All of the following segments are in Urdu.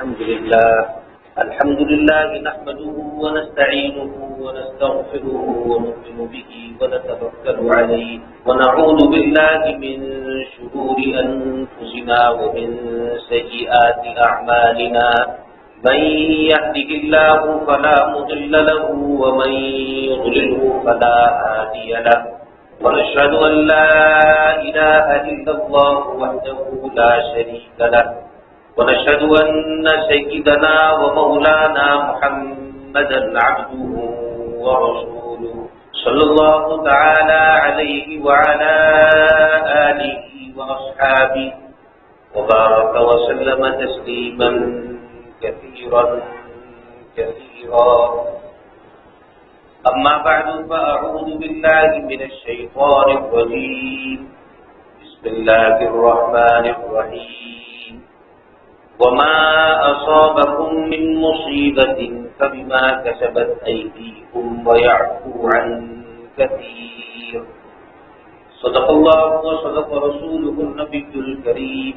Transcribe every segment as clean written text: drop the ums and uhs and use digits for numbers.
الحمد لله نحمده ونستعينه ونستغفره ونؤمن به ونتوكل عليه ونعوذ بالله من شرور أنفسنا ومن سيئات أعمالنا من يهده الله فلا مضل له ومن يضلله فلا هادي له ونشهد أن لا إله إلا الله وحده لا شريك له ونشهد أن سيدنا ومولانا محمدا عبده ورسوله صلى الله تعالى عليه وعلى آله وأصحابه وبارك وسلم تسليما كثيرا أما بعد فأعوذ بالله من الشيطان الرجيم بسم الله الرحمن الرحيم وما أصابكم من مصيبة فبما كسبت أيديكم ويعفو عن كثير صدق الله وصدق رسوله النبي الكريم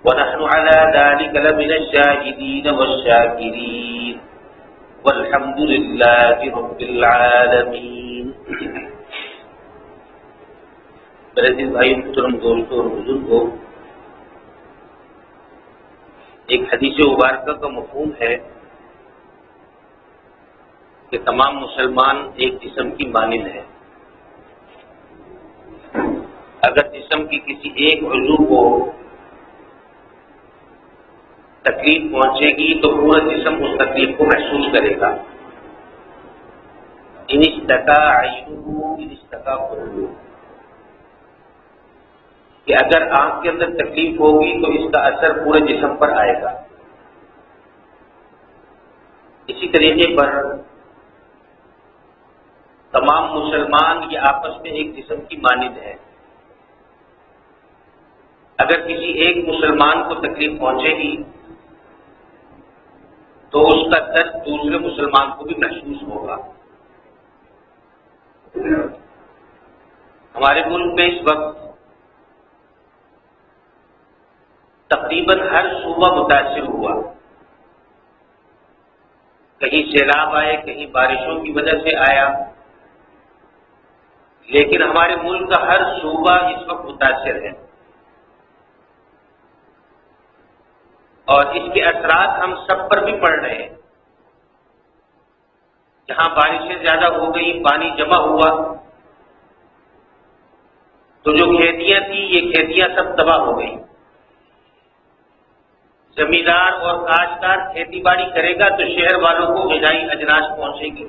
ونحن على ذلك لمن الشاهدين والشاكرين والحمد لله رب العالمین۔ میرے عزیز بھائی محترم دوستوں اور بزرگوں، ایک حدیث مبارکہ کا مفہوم ہے کہ تمام مسلمان ایک جسم کی مانند ہے۔ اگر جسم کی کسی ایک عضو کو تکلیف پہنچے گی تو پورا جسم اس تکلیف کو محسوس کرے گا۔ ان اشتکا عینہ ان اشتکا قلبہ، کہ اگر آنکھ کے اندر تکلیف ہوگی تو اس کا اثر پورے جسم پر آئے گا۔ اسی طریقے پر تمام مسلمان یہ آپس میں ایک جسم کی مانند ہے۔ اگر کسی ایک مسلمان کو تکلیف پہنچے گی تو اس کا درد دوسرے مسلمان کو بھی محسوس ہوگا۔ ہمارے ملک میں اس وقت تقریباً ہر صوبہ متاثر ہوا، کہیں سیلاب آئے، کہیں بارشوں کی وجہ سے آیا، لیکن ہمارے ملک کا ہر صوبہ اس وقت متاثر ہے، اور اس کے اثرات ہم سب پر بھی پڑ رہے ہیں۔ جہاں بارشیں زیادہ ہو گئی، پانی جمع ہوا، تو جو کھیتیاں تھیں یہ کھیتیاں سب تباہ ہو گئی۔ زمیندار اور کاشتکار کھیتی باڑی کرے گا تو شہر والوں کو غذائی اجناس پہنچے گی،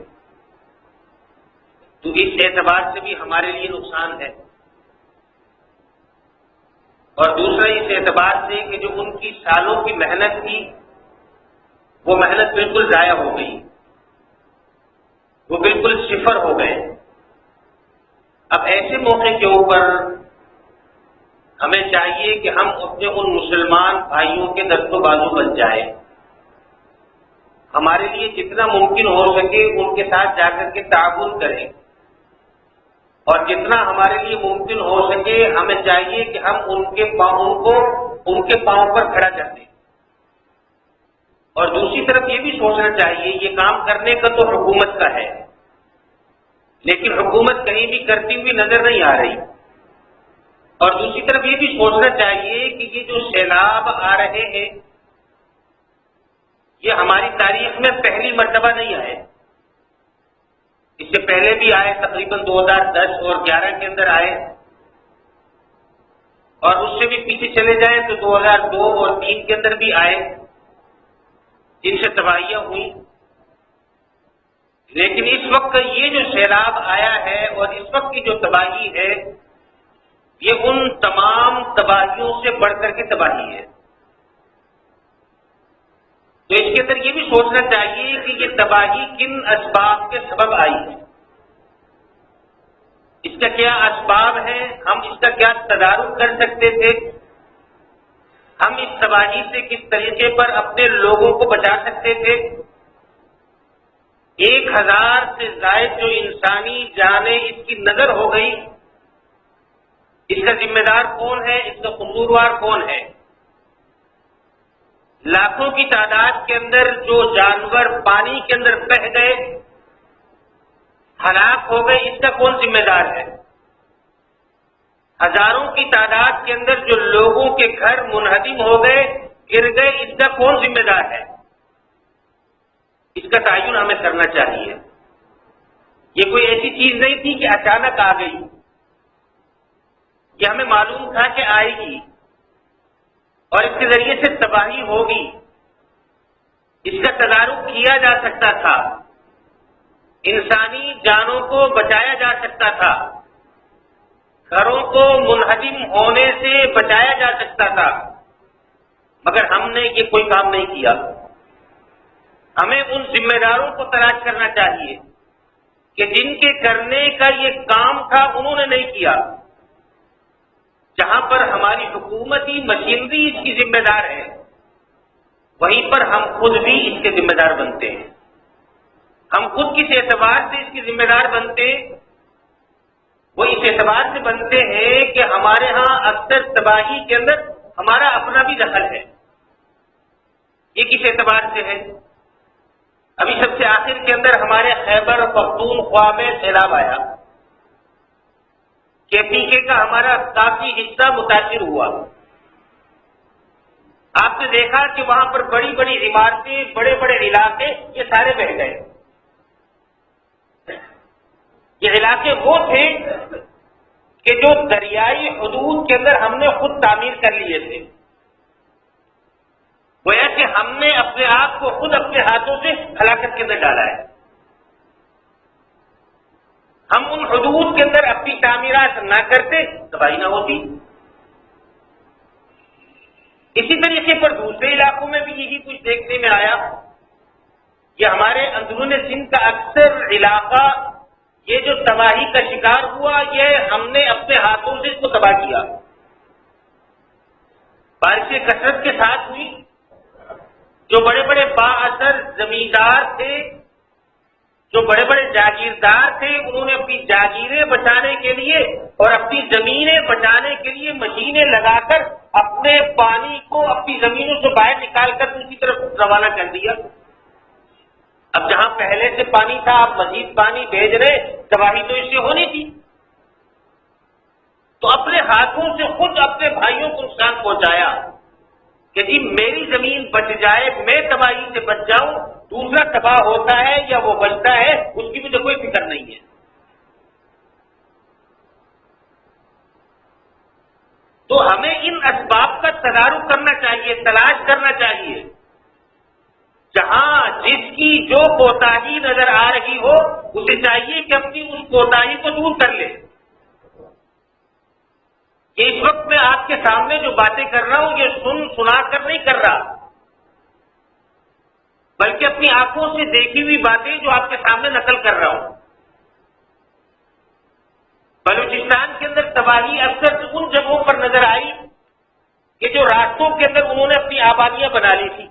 تو اس اعتبار سے بھی ہمارے لیے نقصان ہے، اور دوسرا اس اعتبار سے کہ جو ان کی سالوں کی محنت تھی وہ محنت بالکل ضائع ہو گئی، وہ بالکل صفر ہو گئے۔ اب ایسے موقع کے اوپر ہمیں چاہیے کہ ہم اپنے ان مسلمان بھائیوں کے دست و بازو بن جائیں، ہمارے لیے جتنا ممکن ہو سکے ان کے ساتھ جا کر کے تعاون کریں، اور جتنا ہمارے لیے ممکن ہو سکے ہمیں چاہیے کہ ہم ان کے پاؤں پر کھڑا کر دیں۔ اور دوسری طرف یہ بھی سوچنا چاہیے، یہ کام کرنے کا تو حکومت کا ہے، لیکن حکومت کہیں بھی کرتی ہوئی نظر نہیں آ رہی، اور دوسری طرف یہ بھی سوچنا چاہیے کہ یہ جو سیلاب آ رہے ہیں یہ ہماری تاریخ میں پہلی مرتبہ نہیں آئے، اس سے پہلے بھی آئے، تقریباً 2010 اور 11 کے اندر آئے، اور اس سے بھی پیچھے چلے جائیں تو 2002 اور 3 کے اندر بھی آئے، جن سے تباہیاں ہوئیں۔ لیکن اس وقت یہ جو سیلاب آیا ہے اور اس وقت کی جو تباہی ہے یہ ان تمام تباہیوں سے بڑھ کر کے تباہی ہے۔ تو اس کے اندر یہ بھی سوچنا چاہیے کہ یہ تباہی کن اسباب کے سبب آئی ہے، اس کا کیا اسباب ہیں، ہم اس کا کیا تدارک کر سکتے تھے، ہم اس تباہی سے کس طریقے پر اپنے لوگوں کو بچا سکتے تھے۔ 1000 سے زائد جو انسانی جانیں اس کی نظر ہو گئی، اس کا ذمہ دار کون ہے، اس کا قصوروار کون ہے؟ لاکھوں کی تعداد کے اندر جو جانور پانی کے اندر بہہ گئے، ہلاک ہو گئے، اس کا کون ذمہ دار ہے؟ ہزاروں کی تعداد کے اندر جو لوگوں کے گھر منہدم ہو گئے، گر گئے، اس کا کون ذمہ دار ہے؟ اس کا تعین ہمیں کرنا چاہیے۔ یہ کوئی ایسی چیز نہیں تھی کہ اچانک آ گئی، یہ ہمیں معلوم تھا کہ آئے گی اور اس کے ذریعے سے تباہی ہوگی، اس کا تدارک کیا جا سکتا تھا، انسانی جانوں کو بچایا جا سکتا تھا، گھروں کو منہدم ہونے سے بچایا جا سکتا تھا، مگر ہم نے یہ کوئی کام نہیں کیا۔ ہمیں ان ذمہ داروں کو تلاش کرنا چاہیے کہ جن کے کرنے کا یہ کام تھا انہوں نے نہیں کیا۔ جہاں پر ہماری حکومتی مشینری اس کی ذمہ دار ہے، وہیں پر ہم خود بھی اس کے ذمہ دار بنتے ہیں۔ ہم خود کس اعتبار سے اس کی ذمہ دار بنتے ہیں؟ وہ اس اعتبار سے بنتے ہیں کہ ہمارے ہاں اکثر تباہی کے اندر ہمارا اپنا بھی دخل ہے۔ یہ کس اعتبار سے ہے؟ ابھی سب سے آخر کے اندر ہمارے خیبر پختونخوا میں سیلاب آیا، KPK کا ہمارا کافی حصہ متاثر ہوا۔ آپ نے دیکھا کہ وہاں پر بڑی بڑی عمارتیں، بڑے بڑے علاقے، یہ سارے بہہ گئے۔ یہ علاقے وہ تھے کہ جو دریائی حدود کے اندر ہم نے خود تعمیر کر لیے تھے، گویا کہ ہم نے اپنے آپ کو خود اپنے ہاتھوں سے ہلاکت کے اندر ڈالا ہے۔ ہم ان حدود کے اندر اپنی تعمیرات نہ کرتے، تباہی نہ ہوتی۔ اسی طریقے پر دوسرے علاقوں میں بھی یہی کچھ دیکھنے میں آیا کہ ہمارے اندرون سندھ کا اکثر علاقہ یہ جو تباہی کا شکار ہوا، یہ ہم نے اپنے ہاتھوں سے اس کو تباہ کیا۔ بارشیں کثرت کے ساتھ ہوئی، جو بڑے بڑے با اثر زمیندار تھے، جو بڑے بڑے جاگیردار تھے، انہوں نے اپنی جاگیریں بچانے کے لیے اور اپنی زمینیں بچانے کے لیے مشینیں لگا کر اپنے پانی کو اپنی زمینوں سے باہر نکال کر دوسری طرف روانہ کر دیا۔ اب جہاں پہلے سے پانی تھا، آپ مزید پانی بھیج رہے، تباہی تو اس سے ہونی تھی۔ تو اپنے ہاتھوں سے خود اپنے بھائیوں کو نقصان پہنچایا کہ جی میری زمین بچ جائے، میں تباہی سے بچ جاؤں، دوسرا تباہ ہوتا ہے یا وہ بچتا ہے اس کی مجھے کوئی فکر نہیں ہے۔ تو ہمیں ان اسباب کا تدارک کرنا چاہیے، تلاش کرنا چاہیے۔ جہاں جس کی جو کوتاہی نظر آ رہی ہو، اسے چاہیے کہ اپنی اس کوتاہی کو دور کر لے۔ اس وقت میں آپ کے سامنے جو باتیں کر رہا ہوں، یہ سنا کر نہیں کر رہا، بلکہ اپنی آنکھوں سے دیکھی ہوئی باتیں جو آپ کے سامنے نقل کر رہا ہوں۔ بلوچستان کے اندر تباہی اکثر ان جگہوں پر نظر آئی کہ جو راستوں کے اندر انہوں نے اپنی آبادیاں بنا لی تھی۔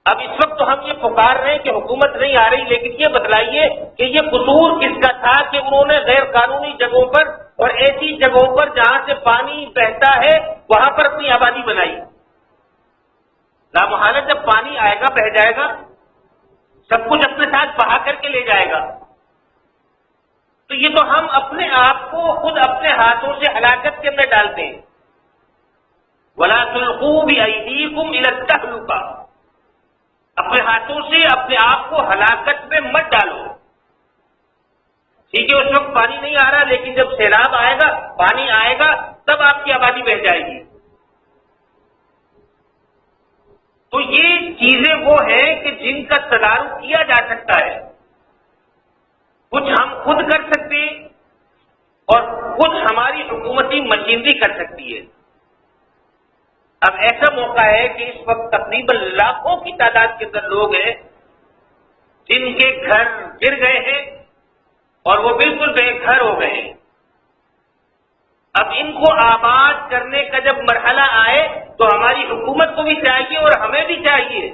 اب اس وقت تو ہم یہ پکار رہے ہیں کہ حکومت نہیں آ رہی، لیکن یہ بتلائیے کہ یہ قصور کس کا تھا کہ انہوں نے غیر قانونی جگہوں پر اور ایسی جگہوں پر جہاں سے پانی بہتا ہے وہاں پر اپنی آبادی بنائی۔ لامحالہ جب پانی آئے گا، بہہ جائے گا، سب کچھ اپنے ساتھ بہا کر کے لے جائے گا۔ تو یہ تو ہم اپنے آپ کو خود اپنے ہاتھوں سے ہلاکت کے اندر ڈالتے ہیں۔ وَلَا تُلْقُوا بِأَيْدِيكُمْ إِلَى التَّهْلُكَةِ، اپنے ہاتھوں سے اپنے آپ کو ہلاکت میں مت ڈالو۔ ٹھیک ہے، اس وقت پانی نہیں آ رہا، لیکن جب سیلاب آئے گا، پانی آئے گا، تب آپ کی آبادی بہہ جائے گی۔ تو یہ چیزیں وہ ہیں کہ جن کا تدارک کیا جا سکتا ہے۔ کچھ ہم خود کر سکتے ہیں اور کچھ ہماری حکومتی مشینری کر سکتی ہے۔ اب ایسا موقع ہے کہ اس وقت تقریباً لاکھوں کی تعداد کے اندر لوگ ہیں جن کے گھر گر گئے ہیں اور وہ بالکل بے گھر ہو گئے ہیں۔ اب ان کو آباد کرنے کا جب مرحلہ آئے تو ہماری حکومت کو بھی چاہیے اور ہمیں بھی چاہیے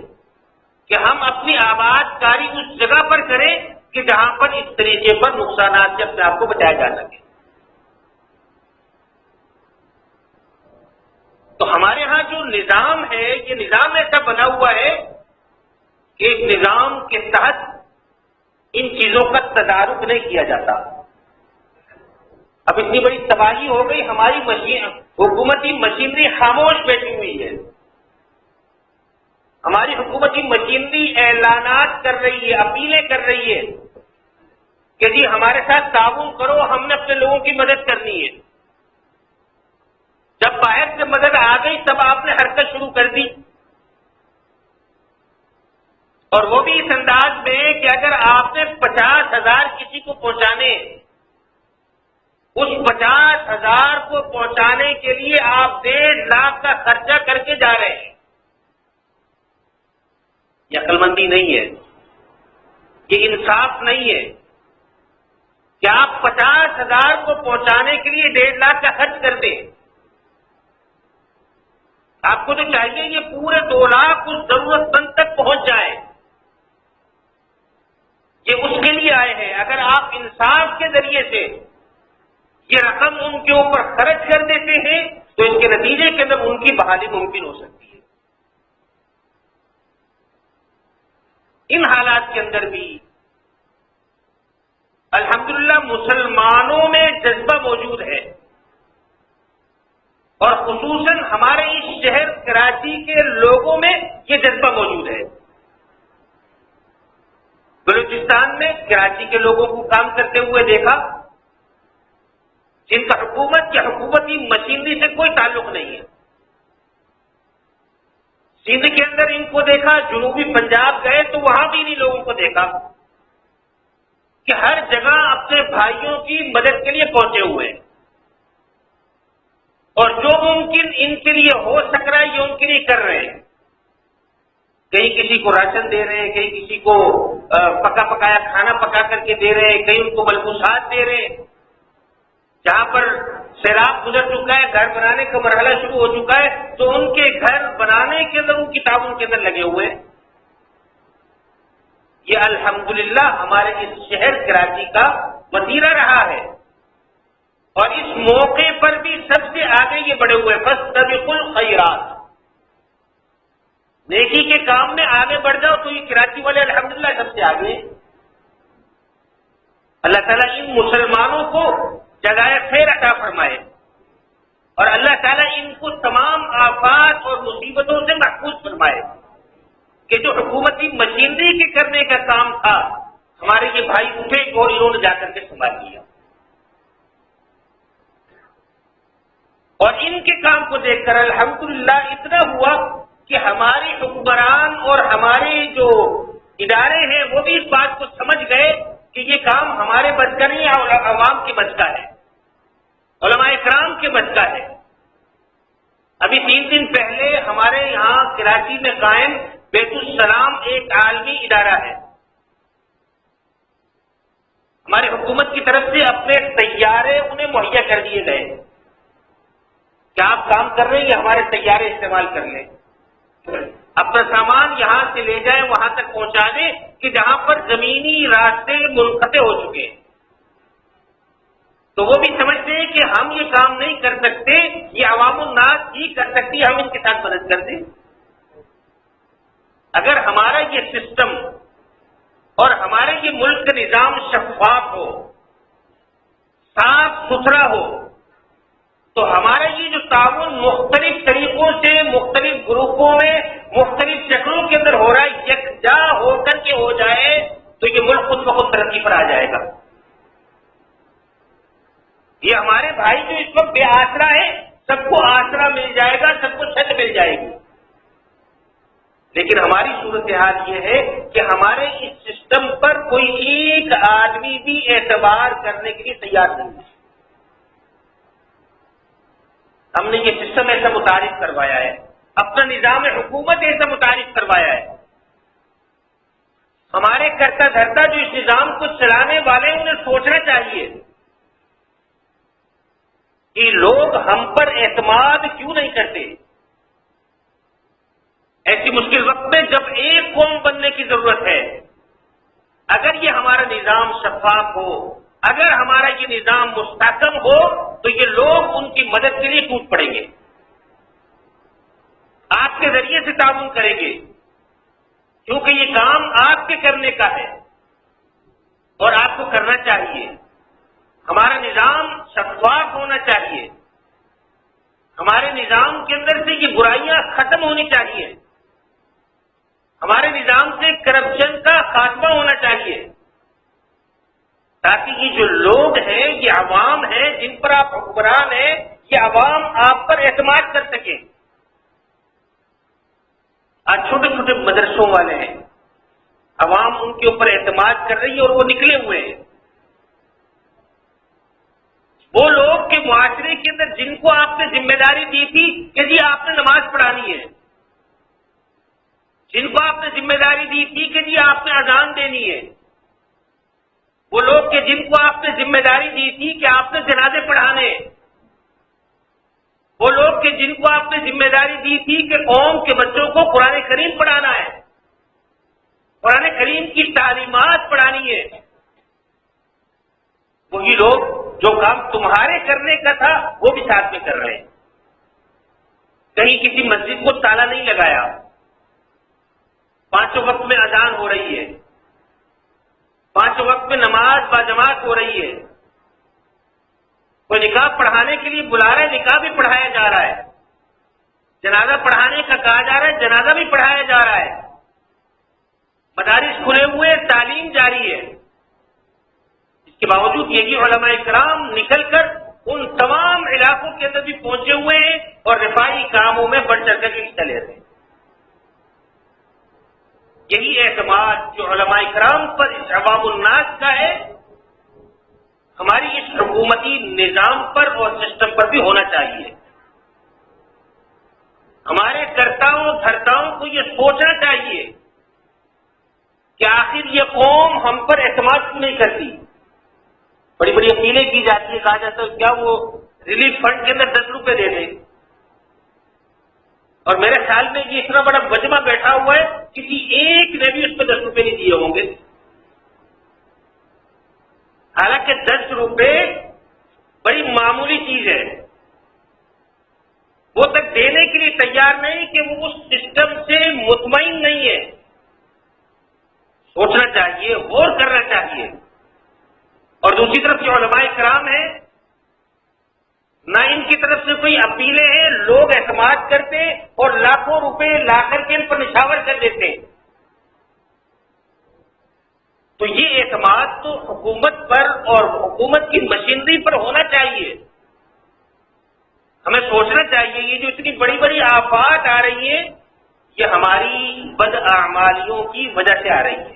کہ ہم اپنی آباد کاری اس جگہ پر کریں کہ جہاں پر اس طریقے پر نقصانات سے اپنے آپ کو بچایا جا سکے۔ تو ہمارے ہاں جو نظام ہے یہ نظام ایسا بنا ہوا ہے کہ ایک نظام کے تحت ان چیزوں کا تدارک نہیں کیا جاتا. اب اتنی بڑی تباہی ہو گئی، ہماری حکومتی مشینری خاموش بیٹھی ہوئی ہے. ہماری حکومتی مشینری اعلانات کر رہی ہے، اپیلیں کر رہی ہے کہ جی ہمارے ساتھ تعاون کرو، ہم نے اپنے لوگوں کی مدد کرنی ہے. جب باہر سے مدد آ گئی تب آپ نے حرکت شروع کر دی، اور وہ بھی اس انداز میں کہ اگر آپ نے 50,000 کسی کو پہنچانے، اس 50,000 کو پہنچانے کے لیے آپ 1.5 لاکھ کا خرچہ کر کے جا رہے ہیں. یہ عقل مندی نہیں ہے، یہ انصاف نہیں ہے کہ آپ 50,000 کو پہنچانے کے لیے 1.5 لاکھ کا خرچ کر دیں. آپ کو تو چاہیے یہ پورے 2 لاکھ اس ضرورت مند تک پہنچ جائے. یہ اس کے لیے آئے ہیں. اگر آپ انصاف کے ذریعے سے یہ رقم ان کے اوپر خرچ کر دیتے ہیں تو اس کے نتیجے کے اندر ان کی بحالی ممکن ہو سکتی ہے. ان حالات کے اندر بھی الحمدللہ مسلمانوں میں جذبہ موجود ہے، اور خصوصاً ہمارے اس شہر کراچی کے لوگوں میں یہ جذبہ موجود ہے. بلوچستان میں کراچی کے لوگوں کو کام کرتے ہوئے دیکھا جن کا حکومت یا حکومتی مشینری سے کوئی تعلق نہیں ہے. سندھ کے اندر ان کو دیکھا، جنوبی پنجاب گئے تو وہاں بھی انہیں لوگوں کو دیکھا کہ ہر جگہ اپنے بھائیوں کی مدد کے لیے پہنچے ہوئے ہیں، اور جو ممکن ان کے لیے ہو سک رہا ہے یہ ان کے لیے کر رہے ہیں. کہیں کسی کو راشن دے رہے ہیں، کہیں کسی کو پکا پکایا کھانا پکا کر کے دے رہے ہیں، کہیں ان کو ملبوسات دے رہے ہیں. جہاں پر سیلاب گزر چکا ہے، گھر بنانے کا مرحلہ شروع ہو چکا ہے، تو ان کے گھر بنانے کے اندر ان کی تعاون کے اندر لگے ہوئے ہیں. یہ الحمدللہ ہمارے اس شہر کراچی کا وتیرہ رہا ہے، اور اس موقع پر بھی سب سے آگے یہ بڑھے ہوئے. فاستبقوا الخیرات، نیکی کے کام میں آگے بڑھ جاؤ تو یہ کراچی والے الحمدللہ سب سے آگے. اللہ تعالیٰ ان مسلمانوں کو جزائے خیر عطا فرمائے، اور اللہ تعالیٰ ان کو تمام آفات اور مصیبتوں سے محفوظ فرمائے کہ جو حکومتی مشینری کے کرنے کا کام تھا ہمارے یہ بھائی اٹھے اور انہوں نے جا کر کے سنبھال لیا. اور ان کے کام کو دیکھ کر الحمدللہ اتنا ہوا کہ ہمارے حکمران اور ہمارے جو ادارے ہیں وہ بھی اس بات کو سمجھ گئے کہ یہ کام ہمارے بس کا نہیں ہے، عوام کے بس کا ہے، علماء کرام کے بس کا ہے. ابھی 3 دن پہلے ہمارے یہاں کراچی میں قائم بیت السلام ایک عالمی ادارہ ہے. ہماری حکومت کی طرف سے اپنے طیارے انہیں مہیا کر دیے گئے کہ آپ کام کر رہے ہیں یہ ہمارے طیارے استعمال کر لیں، اپنا سامان یہاں سے لے جائیں وہاں تک پہنچا دیں کہ جہاں پر زمینی راستے منقطع ہو چکے ہیں. تو وہ بھی سمجھتے ہیں کہ ہم یہ کام نہیں کر سکتے، یہ عوام الناس ہی کر سکتی، ہم ان کے ساتھ مدد کر دیں. اگر ہمارا یہ سسٹم اور ہمارے یہ ملک کا نظام شفاف ہو، صاف ستھرا ہو، تو ہمارا یہ جو تعاون مختلف طریقوں سے مختلف گروپوں میں مختلف شکلوں کے اندر ہو رہا ہے، یکجا ہو کر کے ہو جائے تو یہ ملک خود بخود ترقی پر آ جائے گا. یہ ہمارے بھائی جو اس وقت بے آسرا ہے سب کو آسرا مل جائے گا، سب کو چھت مل جائے گی. لیکن ہماری صورتحال یہ ہے کہ ہمارے اس سسٹم پر کوئی ایک آدمی بھی اعتبار کرنے کے لیے تیار نہیں ہے. ہم نے یہ سسٹم ایسا متعارف کروایا ہے، اپنا نظام حکومت ایسا متعارف کروایا ہے. ہمارے کرتا دھرتا جو اس نظام کو چلانے والے ہیں انہیں سوچنا چاہیے کہ لوگ ہم پر اعتماد کیوں نہیں کرتے. ایسی مشکل وقت میں جب ایک قوم بننے کی ضرورت ہے، اگر یہ ہمارا نظام شفاف ہو، اگر ہمارا یہ نظام مستحکم ہو تو یہ لوگ ان کی مدد کے لیے ٹوٹ پڑیں گے. آپ کے ذریعے سے تعاون کریں گے، کیونکہ یہ کام آپ کے کرنے کا ہے اور آپ کو کرنا چاہیے۔ ہمارا نظام شفاف ہونا چاہیے، ہمارے نظام کے اندر سے یہ برائیاں ختم ہونی چاہیے، ہمارے نظام سے کرپشن کا خاتمہ ہونا چاہیے، تاکہ یہ جو لوگ ہیں، یہ عوام ہیں جن پر آپ حکمران ہیں، یہ عوام آپ پر اعتماد کر سکیں۔ آج چھوٹے چھوٹے مدرسوں والے ہیں، عوام ان کے اوپر اعتماد کر رہی ہے اور وہ نکلے ہوئے ہیں۔ وہ لوگ کہ معاشرے کے اندر جن کو آپ نے ذمہ داری دی تھی کہ جی آپ نے نماز پڑھانی ہے، جن کو آپ نے ذمہ داری دی تھی کہ جی آپ نے اذان دینی ہے، وہ لوگ کہ جن کو آپ نے ذمہ داری دی تھی کہ آپ نے جنازے پڑھانے، وہ لوگ کہ جن کو آپ نے ذمہ داری دی تھی کہ قوم کے بچوں کو قرآن کریم پڑھانا ہے، قرآن کریم کی تعلیمات پڑھانی ہے، وہی لوگ جو کام تمہارے کرنے کا تھا وہ بھی ساتھ میں کر رہے ہیں۔ کہیں کسی مسجد کو تالا نہیں لگایا، 5 وقت میں اذان ہو رہی ہے، 5 وقت میں نماز باجماعت ہو رہی ہے، کوئی نکاح پڑھانے کے لیے بلا رہا ہے، نکاح بھی پڑھایا جا رہا ہے، جنازہ پڑھانے کا کہا جا رہا ہے، جنازہ بھی پڑھایا جا رہا ہے، مدارس کھلے ہوئے، تعلیم جاری ہے۔ اس کے باوجود یہ کہ علماء کرام نکل کر ان تمام علاقوں کے اندر بھی پہنچے ہوئے ہیں اور رفاہی کاموں میں بڑھ چڑھ کر کے حصہ لے رہے ہیں۔ یہی اعتماد جو علماء کرام پر اس عوام الناس کا ہے، ہماری اس حکومتی نظام پر اور سسٹم پر بھی ہونا چاہیے۔ ہمارے کرتاؤں دھرتاؤں کو یہ سوچنا چاہیے کہ آخر یہ قوم ہم پر اعتماد کیوں نہیں کرتی۔ بڑی بڑی اپیلیں کی جاتی ہے، کہا جاتا ہے کیا وہ ریلیف فنڈ کے اندر 10 روپے دے دیں، اور میرے خیال میں یہ اتنا بڑا مجمع بیٹھا ہوا ہے، کسی ایک نے بھی اس پہ 10 روپے نہیں دیے ہوں گے۔ حالانکہ 10 روپے بڑی معمولی چیز ہے، وہ تک دینے کے لیے تیار نہیں کہ وہ اس سسٹم سے مطمئن نہیں ہے۔ سوچنا چاہیے، غور کرنا چاہیے۔ اور دوسری طرف جو علماء کرام ہیں، نہ ان کی طرف سے کوئی اپیلیں ہیں، لوگ اعتماد کرتے اور لاکھوں روپے لا کر کے ان پر نچھاور کر دیتے۔ تو یہ اعتماد تو حکومت پر اور حکومت کی مشینری پر ہونا چاہیے۔ ہمیں سوچنا چاہیے یہ جو اتنی بڑی بڑی آفات آ رہی ہیں، یہ ہماری بداعمالیوں کی وجہ سے آ رہی ہے،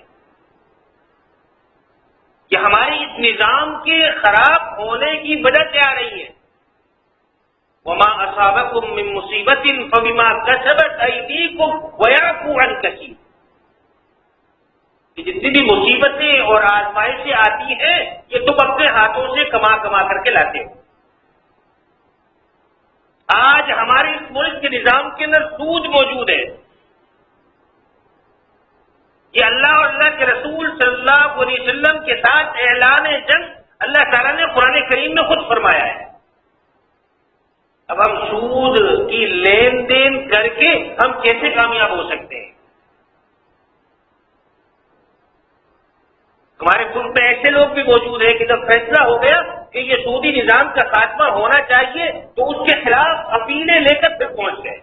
یہ ہماری اس نظام کے خراب ہونے کی وجہ سے آ رہی ہے۔ وما اصابکم من مصیبت فبما کسبت ایدیکم ویعفو عن کثیر، کہ جتنی بھی مصیبتیں اور آزمائشیں آتی ہیں یہ تم اپنے ہاتھوں سے کما کما کر کے لاتے ہو۔ آج ہمارے اس ملک کے نظام کے اندر سود موجود ہے۔ یہ اللہ اور اللہ کے رسول صلی اللہ علیہ وسلم کے ساتھ اعلان جنگ اللہ تعالیٰ نے قرآن کریم میں خود فرمایا ہے۔ اب ہم سود کی لین دین کر کے ہم کیسے کامیاب ہو سکتے ہیں؟ ہمارے ملک میں ایسے لوگ بھی موجود ہیں کہ جب فیصلہ ہو گیا کہ یہ سودی نظام کا خاتمہ ہونا چاہیے تو اس کے خلاف اپیلیں لے کر پھر پہنچ گئے۔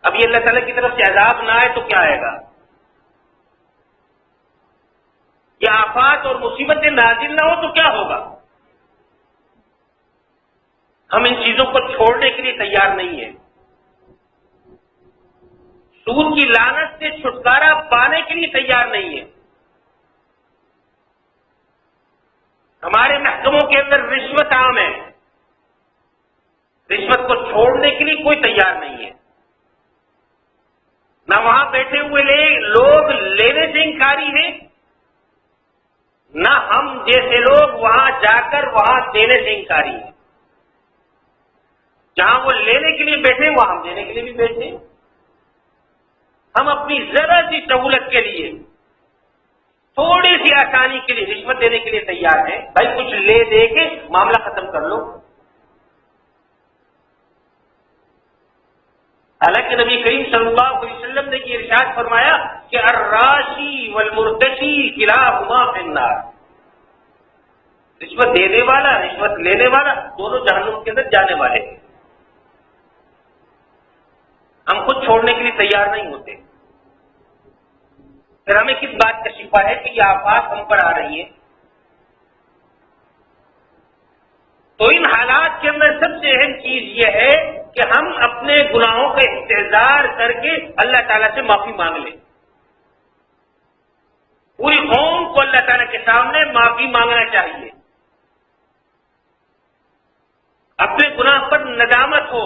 اب یہ اللہ تعالیٰ کی طرف سے عذاب نہ آئے تو کیا آئے گا؟ یہ آفات اور مصیبتیں نازل نہ ہو تو کیا ہوگا؟ ہم ان چیزوں کو چھوڑنے کے لیے تیار نہیں ہیں۔ سود کی لعنت سے چھٹکارا پانے کے لیے تیار نہیں ہے۔ ہمارے محکموں کے اندر رشوت عام ہے، رشوت کو چھوڑنے کے لیے کوئی تیار نہیں ہے۔ نہ وہاں بیٹھے ہوئے لوگ لینے سے انکاری ہیں، نہ ہم جیسے لوگ وہاں جا کر وہاں دینے سے انکاری ہیں۔ جہاں وہ لینے کے لیے بیٹھے وہاں ہم دینے کے لیے بھی بیٹھے۔ ہم اپنی ذرا سی سہولت کے لیے، تھوڑی سی آسانی کے لیے رشوت دینے کے لیے تیار ہیں۔ بھائی کچھ لے دے کے معاملہ ختم کر لو۔ حالانکہ نبی کریم صلی اللہ علیہ وسلم نے یہ ارشاد فرمایا کہ الراشی والمرتشی کلاہما فی النار، رشوت دینے والا رشوت لینے والا دونوں جہنم کے اندر جانے والے ہیں۔ ہم خود چھوڑنے کے لیے تیار نہیں ہوتے، پھر ہمیں کس بات کا شفا ہے کہ یہ آفات ہم پر آ رہی ہے؟ تو ان حالات کے اندر سب سے اہم چیز یہ ہے کہ ہم اپنے گناہوں کا استحضار کر کے اللہ تعالیٰ سے معافی مانگ لیں۔ پوری قوم کو اللہ تعالیٰ کے سامنے معافی مانگنا چاہیے، اپنے گناہ پر ندامت ہو،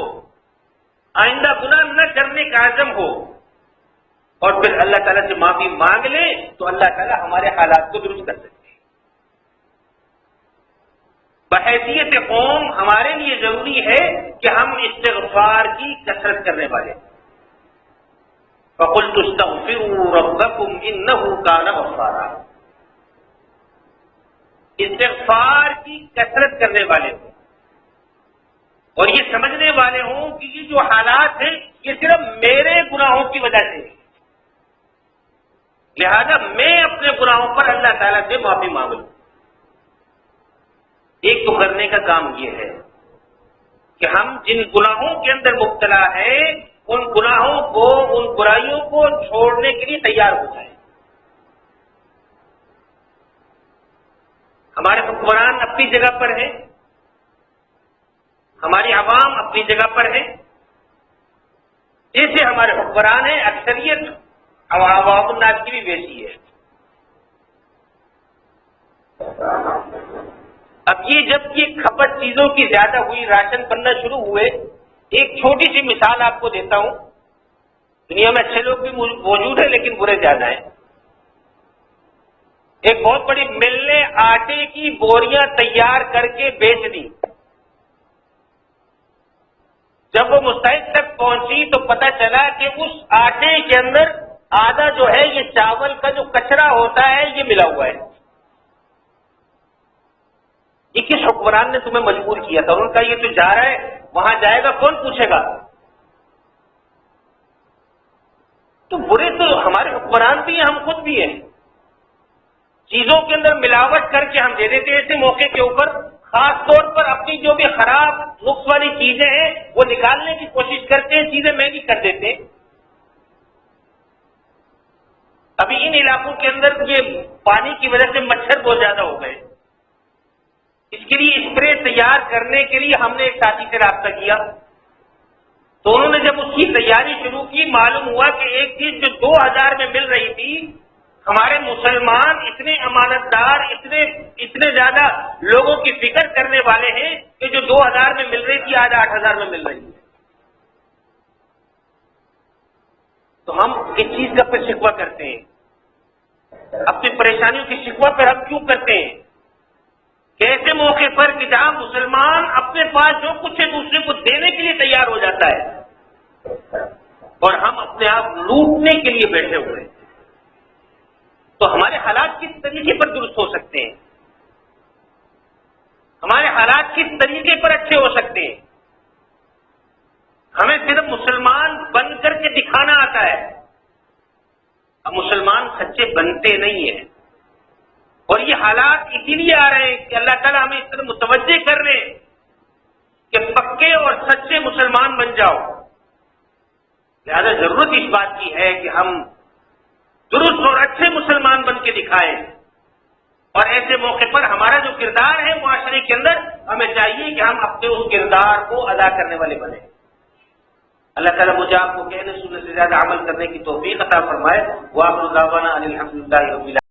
آئندہ گناہ نہ کرنے کا عزم ہو، اور پھر اللہ تعالیٰ سے معافی مانگ لیں تو اللہ تعالیٰ ہمارے حالات کو درست کر سکتے ہیں۔ بحیثیت قوم ہمارے لیے ضروری ہے کہ ہم استغفار کی کثرت کرنے والے ہیں۔ فَقُلْتُ اسْتَغْفِرُوا رَبَّكُمْ إِنَّهُ كَانَ غَفَّارًا، استغفار کی کثرت کرنے والے ہوں، اور یہ سمجھنے والے ہوں کہ یہ جو حالات ہیں یہ صرف میرے گناہوں کی وجہ سے، لہذا میں اپنے گناہوں پر اللہ تعالیٰ سے معافی مانگ لوں۔ ایک تو کرنے کا کام یہ ہے کہ ہم جن گناہوں کے اندر مبتلا ہیں ان گناہوں کو، ان برائیوں کو چھوڑنے کے لیے تیار ہو جائیں۔ ہمارے حکمران اپنی جگہ پر ہیں، ہماری عوام اپنی جگہ پر ہے، جیسے ہمارے حکمران ہیں اکثریت عوام الناس کی بھی ویسی ہے۔ اب یہ جب یہ کھپت چیزوں کی زیادہ ہوئی، راشن بننا شروع ہوئے، ایک چھوٹی سی مثال آپ کو دیتا ہوں۔ دنیا میں اچھے لوگ بھی موجود ہیں لیکن برے زیادہ ہیں۔ ایک بہت بڑی مل نے آٹے کی بوریاں تیار کر کے بیچ دی۔ جب وہ مستحق تک پہنچی تو پتہ چلا کہ اس آٹے کے اندر آدھا جو ہے یہ چاول کا جو کچرا ہوتا ہے یہ ملا ہوا ہے۔ یہ کس حکمران نے تمہیں مجبور کیا تھا؟ ان کا یہ تو جا رہا ہے، وہاں جائے گا کون پوچھے گا؟ تو برے تو ہمارے حکمران بھی ہیں، ہم خود بھی ہیں۔ چیزوں کے اندر ملاوٹ کر کے ہم دے دیتے ہیں ایسے موقع کے اوپر، خاص طور پر اپنی جو بھی خراب نقص والی چیزیں ہیں وہ نکالنے کی کوشش کرتے ہیں، چیزیں مہنگی کر دیتے ہیں۔ ابھی ان علاقوں کے اندر یہ پانی کی وجہ سے مچھر بہت زیادہ ہو گئے، اس کے لیے اسپرے تیار کرنے کے لیے ہم نے ایک ساتھی سے رابطہ کیا، تو انہوں نے جب اس کی تیاری شروع کی معلوم ہوا کہ ایک چیز جو 2000 میں مل رہی تھی، ہمارے مسلمان اتنے امانت دار، اتنے زیادہ لوگوں کی فکر کرنے والے ہیں کہ جو 2000 میں مل رہی تھی آج 8000 میں مل رہی ہے۔ تو ہم اس چیز کا پھر شکوہ کرتے ہیں، اپنی پریشانیوں کی شکوہ پھر ہم کیوں کرتے ہیں کہ ایسے موقع پر کہ جہاں مسلمان اپنے پاس جو کچھ ہے دوسرے کو دینے کے لیے تیار ہو جاتا ہے اور ہم اپنے آپ لوٹنے کے لیے بیٹھے ہوئے ہیں، تو ہمارے حالات کس طریقے پر درست ہو سکتے ہیں؟ ہمارے حالات کس طریقے پر اچھے ہو سکتے ہیں؟ ہمیں صرف مسلمان بن کر کے دکھانا آتا ہے، اب مسلمان سچے بنتے نہیں ہیں، اور یہ حالات اسی لیے آ رہے ہیں کہ اللہ تعالیٰ ہمیں اس طرح متوجہ کر رہے ہیں کہ پکے اور سچے مسلمان بن جاؤ۔ لہذا ضرورت اس بات کی ہے کہ ہم درست اور اچھے مسلمان بن کے دکھائیں، اور ایسے موقع پر ہمارا جو کردار ہے معاشرے کے اندر، ہمیں چاہیے کہ ہم اپنے اس کردار کو ادا کرنے والے بنیں۔ اللہ تعالیٰ مجھے آپ کو کہنے سننے سے زیادہ عمل کرنے کی توفیق عطا فرمائے۔ وآخر دعوانا ان الحمد للہ رب العالمین۔